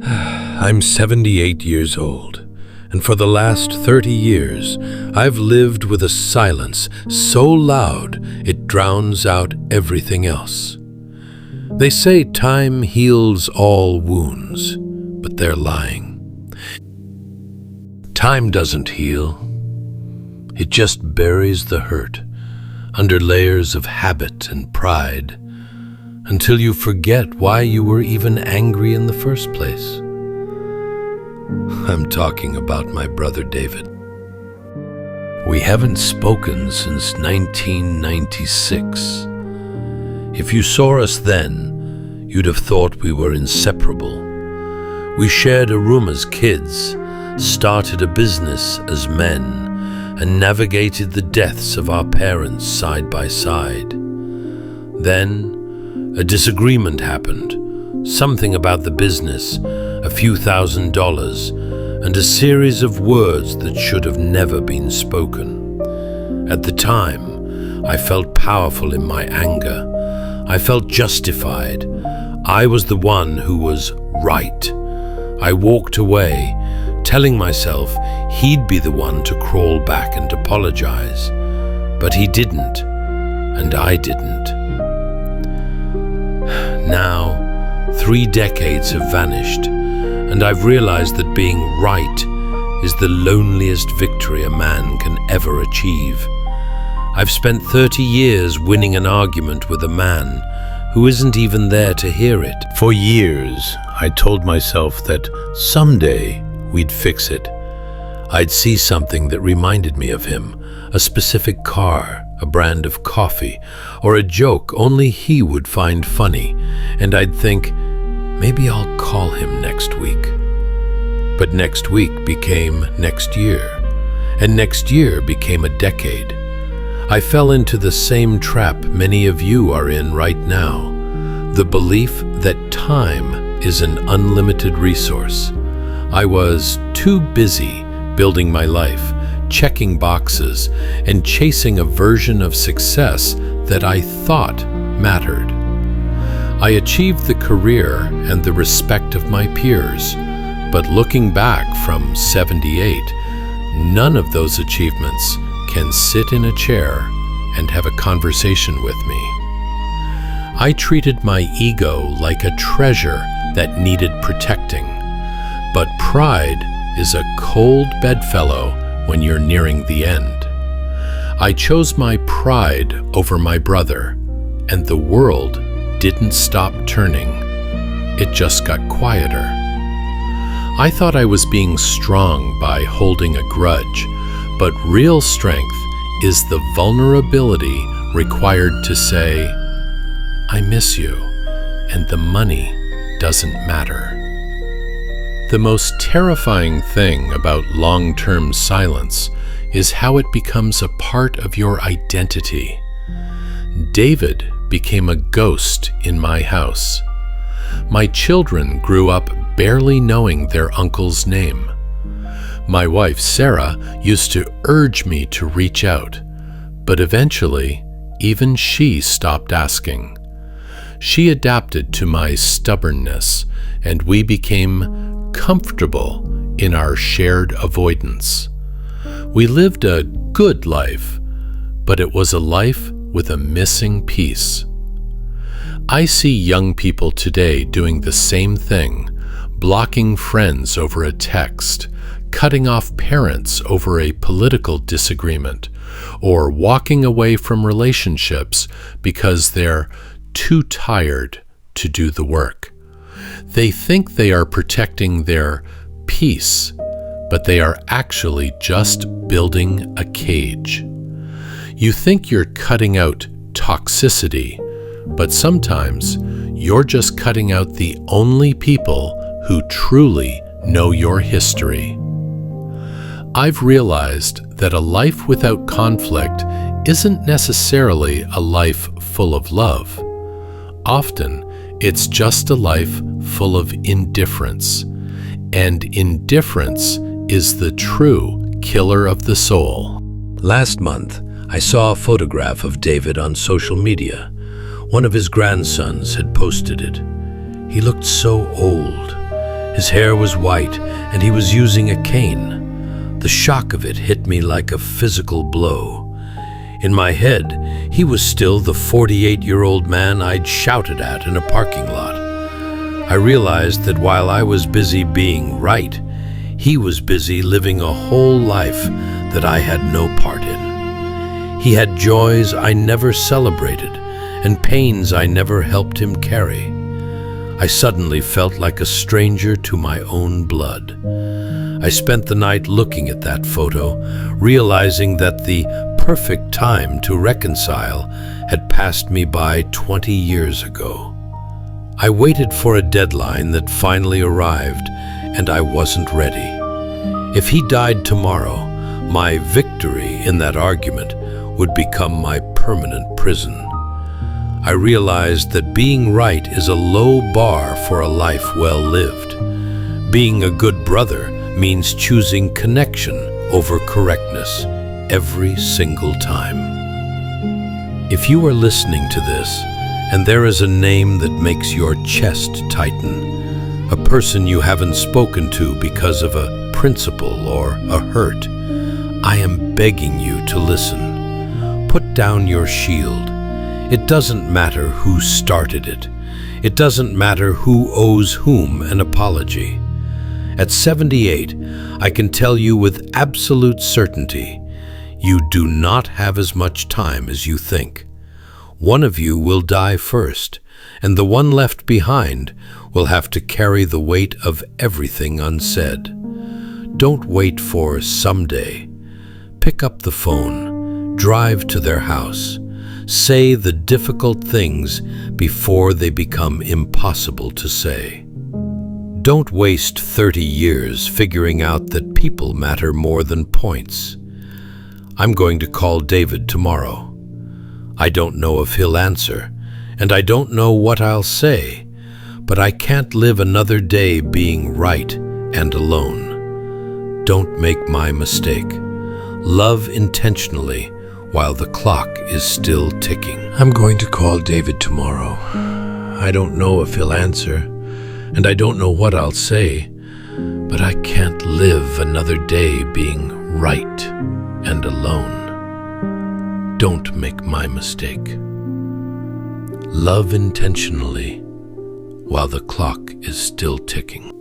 I'm 78 years old, and for the last 30 years, I've lived with a silence so loud it drowns out everything else. They say time heals all wounds, but they're lying. Time doesn't heal. It just buries the hurt under layers of habit and pride until you forget why you were even angry in the first place. I'm talking about my brother David. We haven't spoken since 1996. If you saw us then, you'd have thought we were inseparable. We shared a room as kids, started a business as men, and navigated the deaths of our parents side by side. Then, a disagreement happened. Something about the business, a few $1,000s, and a series of words that should have never been spoken. At the time, I felt powerful in my anger. I felt justified. I was the one who was right. I walked away, telling myself he'd be the one to crawl back and apologize. But he didn't, and I didn't. Now, 3 decades have vanished, and I've realized that being right is the loneliest victory a man can ever achieve. I've spent 30 years winning an argument with a man who isn't even there to hear it. For years, I told myself that someday we'd fix it. I'd see something that reminded me of him, a specific car, a brand of coffee, or a joke only he would find funny, and I'd think, maybe I'll call him next week. But next week became next year, and next year became a decade. I fell into the same trap many of you are in right now, the belief that time is an unlimited resource. I was too busy building my life, checking boxes, and chasing a version of success that I thought mattered. I achieved the career and the respect of my peers, but looking back from 78, none of those achievements can sit in a chair and have a conversation with me. I treated my ego like a treasure that needed protecting, but pride is a cold bedfellow when you're nearing the end. I chose my pride over my brother, and the world didn't stop turning. It just got quieter. I thought I was being strong by holding a grudge, but real strength is the vulnerability required to say, I miss you, and the money doesn't matter. The most terrifying thing about long-term silence is how it becomes a part of your identity. David became a ghost in my house. My children grew up barely knowing their uncle's name. My wife, Sarah, used to urge me to reach out, but eventually, even she stopped asking. She adapted to my stubbornness, and we became comfortable in our shared avoidance. We lived a good life, but it was a life with a missing piece. I see young people today doing the same thing, blocking friends over a text, cutting off parents over a political disagreement, or walking away from relationships because they're too tired to do the work. They think they are protecting their peace, but they are actually just building a cage. You think you're cutting out toxicity, but sometimes you're just cutting out the only people who truly know your history. I've realized that a life without conflict isn't necessarily a life full of love. Often, it's just a life full of indifference, and indifference is the true killer of the soul. Last month, I saw a photograph of David on social media. One of his grandsons had posted it. He looked so old. His hair was white, and he was using a cane. The shock of it hit me like a physical blow. In my head, he was still the 48-year-old man I'd shouted at in a parking lot. I realized that while I was busy being right, he was busy living a whole life that I had no part in. He had joys I never celebrated and pains I never helped him carry. I suddenly felt like a stranger to my own blood. I spent the night looking at that photo, realizing that the perfect time to reconcile had passed me by 20 years ago. I waited for a deadline that finally arrived, and I wasn't ready. If he died tomorrow, my victory in that argument would become my permanent prison. I realized that being right is a low bar for a life well lived. Being a good brother means choosing connection over correctness every single time. If you are listening to this, and there is a name that makes your chest tighten, a person you haven't spoken to because of a principle or a hurt, I am begging you to listen. Put down your shield. It doesn't matter who started it. It doesn't matter who owes whom an apology. At 78, I can tell you with absolute certainty, you do not have as much time as you think. One of you will die first, and the one left behind will have to carry the weight of everything unsaid. Don't wait for someday. Pick up the phone, drive to their house, say the difficult things before they become impossible to say. Don't waste 30 years figuring out that people matter more than points. I'm going to call David tomorrow. I don't know if he'll answer, and I don't know what I'll say, but I can't live another day being right and alone. Don't make my mistake. Love intentionally while the clock is still ticking. I'm going to call David tomorrow. I don't know if he'll answer, and I don't know what I'll say, but I can't live another day being right and alone. Don't make my mistake. Love intentionally while the clock is still ticking.